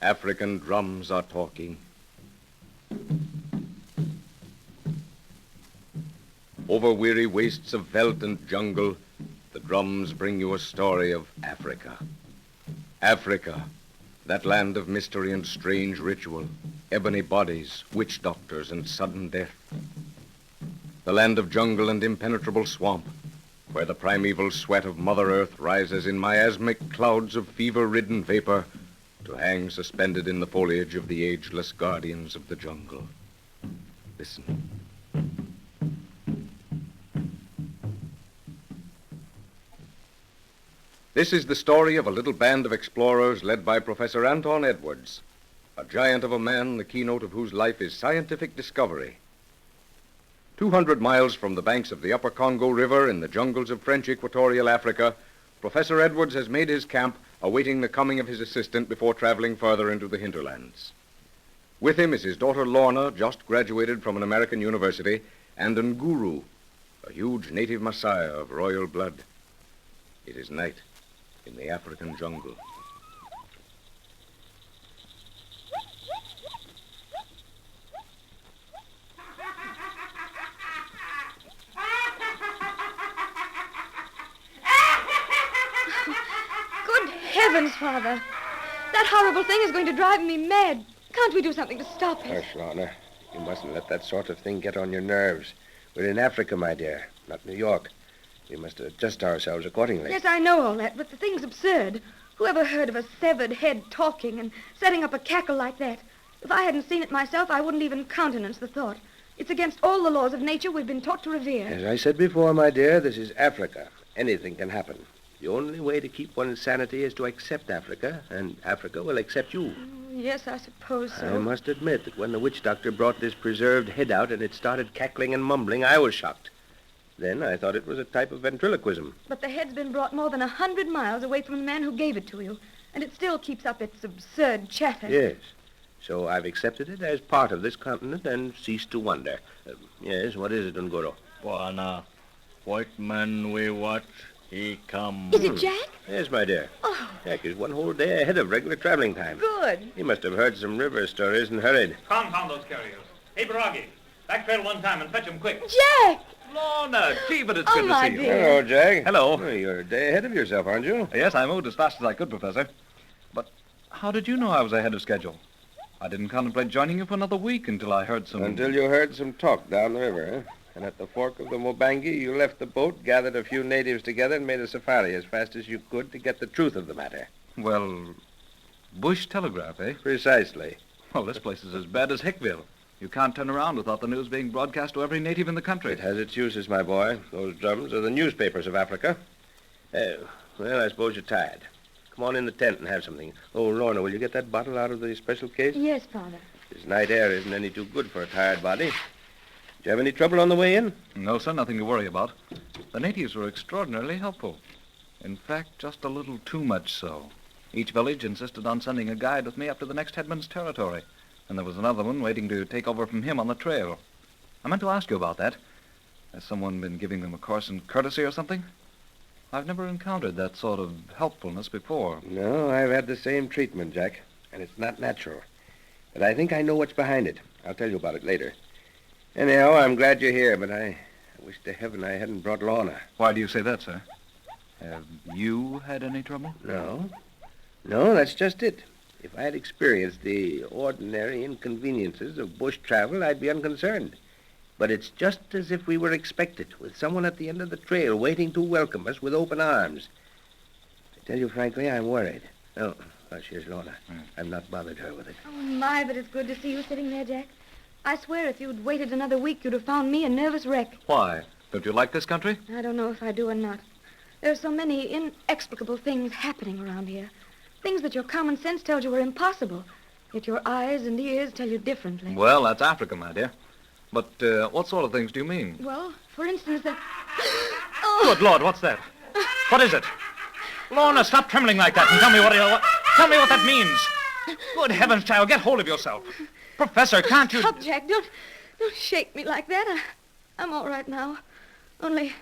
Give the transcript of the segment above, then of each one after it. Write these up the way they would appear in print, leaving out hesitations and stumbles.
African drums are talking. Over weary wastes of veldt and jungle, the drums bring you a story of Africa. Africa, that land of mystery and strange ritual, ebony bodies, witch doctors, and sudden death. The land of jungle and impenetrable swamp, where the primeval sweat of Mother Earth rises in miasmic clouds of fever-ridden vapor to hang suspended in the foliage of the ageless guardians of the jungle. Listen. This is the story of a little band of explorers led by Professor Anton Edwards, a giant of a man, the keynote of whose life is scientific discovery. 200 miles from the banks of the Upper Congo River in the jungles of French equatorial Africa, Professor Edwards has made his camp, awaiting the coming of his assistant before traveling further into the hinterlands. With him is his daughter Lorna, just graduated from an American university, and Nguru, a huge native Messiah of royal blood. It is night in the African jungle. Good heavens, Father. That horrible thing is going to drive me mad. Can't we do something to stop it? Hush, Lorna. You mustn't let that sort of thing get on your nerves. We're in Africa, my dear, not New York. We must adjust ourselves accordingly. Yes, I know all that, but the thing's absurd. Who ever heard of a severed head talking and setting up a cackle like that? If I hadn't seen it myself, I wouldn't even countenance the thought. It's against all the laws of nature we've been taught to revere. As I said before, my dear, this is Africa. Anything can happen. The only way to keep one's sanity is to accept Africa, and Africa will accept you. Yes, I suppose so. I must admit that when the witch doctor brought this preserved head out and it started cackling and mumbling, I was shocked. Then I thought it was a type of ventriloquism. But the head's been brought more than 100 miles away from the man who gave it to you, and it still keeps up its absurd chatter. Yes. So I've accepted it as part of this continent and ceased to wonder. Yes, what is it, Ngoro? Bwana, white man we watch, he come. Is it Jack? Yes, my dear. Oh. Jack is one whole day ahead of regular traveling time. Good. He must have heard some river stories and hurried. Confound those carriers. Hey, Baragi, back trail one time and fetch him quick. Jack! Lorna, gee, but it's Oh, good to my see you. dear. Hello, Jack. Hello. Well, you're a day ahead of yourself, aren't you? Yes, I moved as fast as I could, Professor. But how did you know I was ahead of schedule? I didn't contemplate joining you for another week until I heard some... Until you heard some talk down the river, huh? And at the fork of the Mobangi, you left the boat, gathered a few natives together, and made a safari as fast as you could to get the truth of the matter. Well, bush telegraph, eh? Precisely. Well, this place is as bad as Hickville. You can't turn around without the news being broadcast to every native in the country. It has its uses, my boy. Those drums are the newspapers of Africa. Well, I suppose you're tired. Come on in the tent and have something. Oh, Lorna, will you get that bottle out of the special case? Yes, Father. This night air isn't any too good for a tired body. Did you have any trouble on the way in? No, sir, nothing to worry about. The natives were extraordinarily helpful. In fact, just a little too much so. Each village insisted on sending a guide with me up to the next headman's territory. And there was another one waiting to take over from him on the trail. I meant to ask you about that. Has someone been giving them a course in courtesy or something? I've never encountered that sort of helpfulness before. No, I've had the same treatment, Jack. And it's not natural. But I think I know what's behind it. I'll tell you about it later. Anyhow, I'm glad you're here, but I wish to heaven I hadn't brought Lorna. Why do you say that, sir? Have you had any trouble? No. No, that's just it. If I had experienced the ordinary inconveniences of bush travel, I'd be unconcerned. But it's just as if we were expected, with someone at the end of the trail waiting to welcome us with open arms. I tell you frankly, I'm worried. Oh, here's Lorna. I've not bothered her with it. Oh, my, but it's good to see you sitting there, Jack. I swear if you'd waited another week, you'd have found me a nervous wreck. Why? Don't you like this country? I don't know if I do or not. There are so many inexplicable things happening around here. Things that your common sense tells you are impossible. Yet your eyes and ears tell you differently. Well, that's Africa, my dear. But what sort of things do you mean? Well, for instance, the... Good Lord, what's that? What is it? Lorna, stop trembling like that and tell me what that means. Good heavens, child, get hold of yourself. Professor, can't you... Stop, Jack. Don't shake me like that. I'm all right now. Only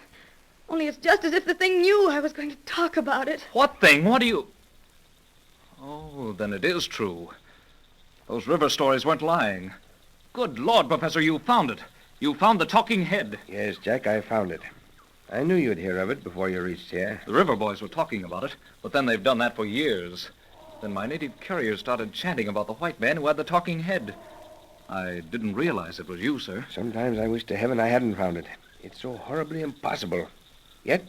it's just as if the thing knew I was going to talk about it. What thing? What do you... Oh, then it is true. Those river stories weren't lying. Good Lord, Professor, you found it. You found the talking head. Yes, Jack, I found it. I knew you'd hear of it before you reached here. The river boys were talking about it, but then they've done that for years. Then my native carriers started chanting about the white man who had the talking head. I didn't realize it was you, sir. Sometimes I wish to heaven I hadn't found it. It's so horribly impossible. Yet,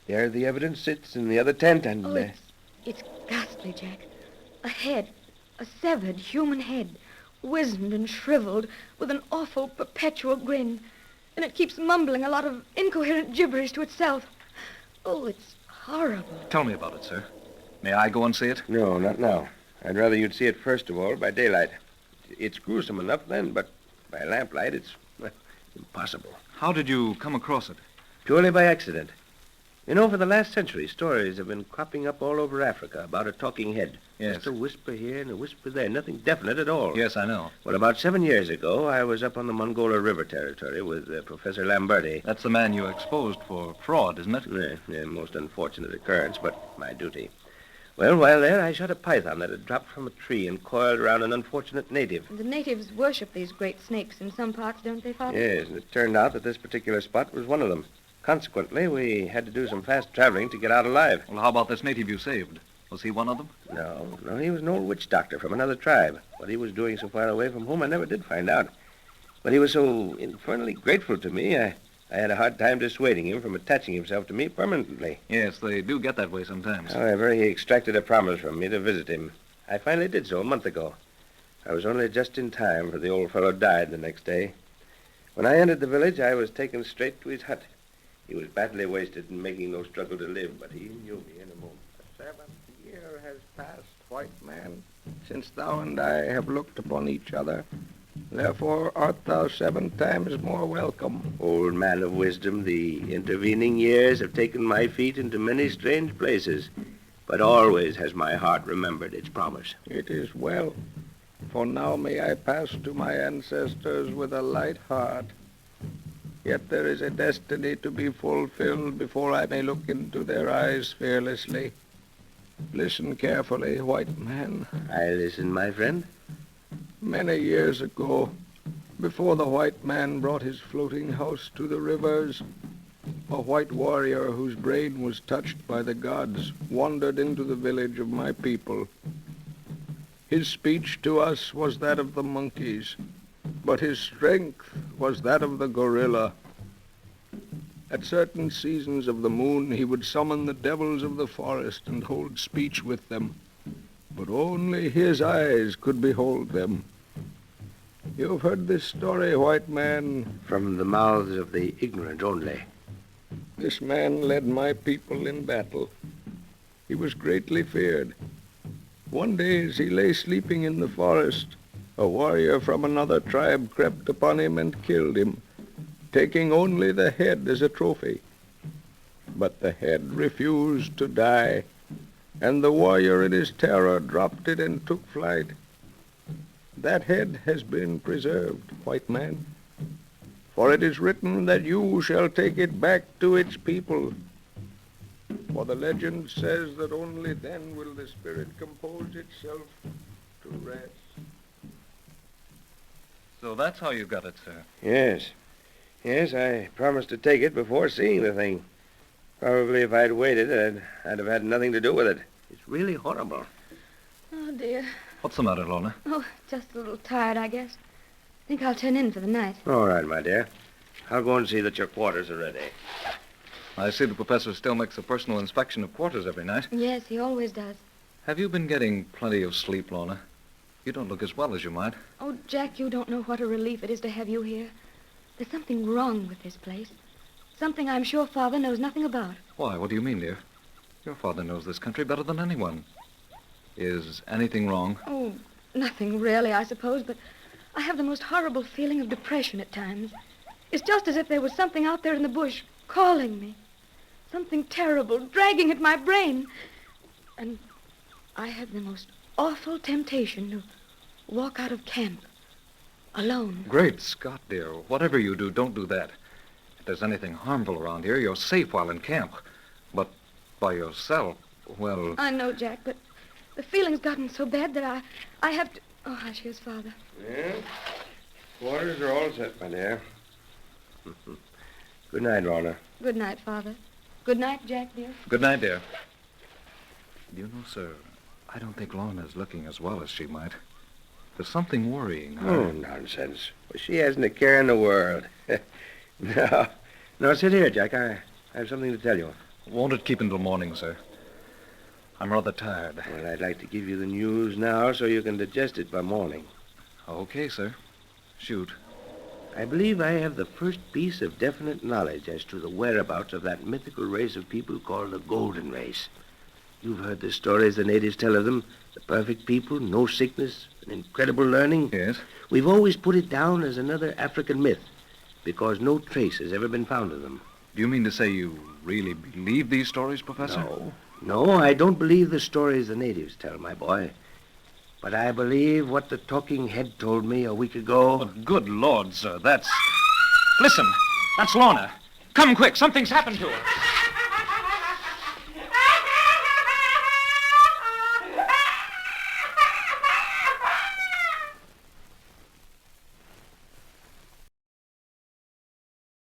there the evidence sits in the other tent, and... Oh, it's ghastly, Jack. A head, a severed human head, wizened and shriveled, with an awful perpetual grin. And it keeps mumbling a lot of incoherent gibberish to itself. Oh, it's horrible. Tell me about it, sir. May I go and see it? No, not now. I'd rather you'd see it first of all by daylight. It's gruesome enough then, but by lamplight it's impossible. How did you come across it? Purely by accident. You know, for the last century, stories have been cropping up all over Africa about a talking head. Yes. Just a whisper here and a whisper there, nothing definite at all. Yes, I know. Well, about 7 years ago, I was up on the Mongola River territory with Professor Lamberti. That's the man you exposed for fraud, isn't it? Yeah, most unfortunate occurrence, but my duty. Well, while there, I shot a python that had dropped from a tree and coiled around an unfortunate native. The natives worship these great snakes in some parts, don't they, Father? Yes, and it turned out that this particular spot was one of them. Consequently, we had to do some fast traveling to get out alive. Well, how about this native you saved? Was he one of them? No, he was an old witch doctor from another tribe. What he was doing so far away from home, I never did find out. But he was so infernally grateful to me, I had a hard time dissuading him from attaching himself to me permanently. Yes, they do get that way sometimes. However, he extracted a promise from me to visit him. I finally did so a month ago. I was only just in time, for the old fellow died the next day. When I entered the village, I was taken straight to his hut. He was badly wasted and making no struggle to live, but he knew me in a moment. The 7th year has passed, white man, since thou and I have looked upon each other. Therefore art thou 7 times more welcome. Old man of wisdom, the intervening years have taken my feet into many strange places, but always has my heart remembered its promise. It is well, for now may I pass to my ancestors with a light heart. Yet there is a destiny to be fulfilled before I may look into their eyes fearlessly. Listen carefully, white man. I listen, my friend. Many years ago, before the white man brought his floating house to the rivers, a white warrior whose brain was touched by the gods wandered into the village of my people. His speech to us was that of the monkeys, but his strength was that of the gorilla. At certain seasons of the moon, he would summon the devils of the forest and hold speech with them, but only his eyes could behold them. You've heard this story, white man. From the mouths of the ignorant only. This man led my people in battle. He was greatly feared. One day, as he lay sleeping in the forest, a warrior from another tribe crept upon him and killed him, taking only the head as a trophy. But the head refused to die, and the warrior in his terror dropped it and took flight. That head has been preserved, white man, for it is written that you shall take it back to its people. For the legend says that only then will the spirit compose itself to rest. So that's how you got it, sir. Yes, I promised to take it before seeing the thing. Probably if I'd waited, I'd have had nothing to do with it. It's really horrible. Oh, dear. What's the matter, Lorna? Oh, just a little tired, I guess. Think I'll turn in for the night. All right, my dear. I'll go and see that your quarters are ready. I see the professor still makes a personal inspection of quarters every night. Yes, he always does. Have you been getting plenty of sleep, Lorna? You don't look as well as you might. Oh, Jack, you don't know what a relief it is to have you here. There's something wrong with this place. Something I'm sure Father knows nothing about. Why, what do you mean, dear? Your father knows this country better than anyone. Is anything wrong? Oh, nothing really, I suppose, but I have the most horrible feeling of depression at times. It's just as if there was something out there in the bush calling me. Something terrible, dragging at my brain. And I have the most awful temptation to walk out of camp alone. Great Scott, dear. Whatever you do, don't do that. If there's anything harmful around here, you're safe while in camp. But by yourself, well... I know, Jack, but the feeling's gotten so bad that I have to... Oh, hush, here's Father. Yeah? Quarters are all set, my dear. Good night, Lorna. Good night, Father. Good night, Jack, dear. Good night, dear. Do you know, sir, I don't think Lorna's looking as well as she might. There's something worrying her. Oh, nonsense. Well, she hasn't a care in the world. No, sit here, Jack. I have something to tell you. Won't it keep until morning, sir? I'm rather tired. Well, I'd like to give you the news now so you can digest it by morning. Okay, sir. Shoot. I believe I have the first piece of definite knowledge as to the whereabouts of that mythical race of people called the Golden Race. You've heard the stories the natives tell of them. The perfect people, no sickness, and incredible learning. Yes? We've always put it down as another African myth because no trace has ever been found of them. Do you mean to say you really believe these stories, Professor? No, I don't believe the stories the natives tell, my boy. But I believe what the talking head told me a week ago. But good Lord, sir, that's... Listen, that's Lorna. Come quick, something's happened to her.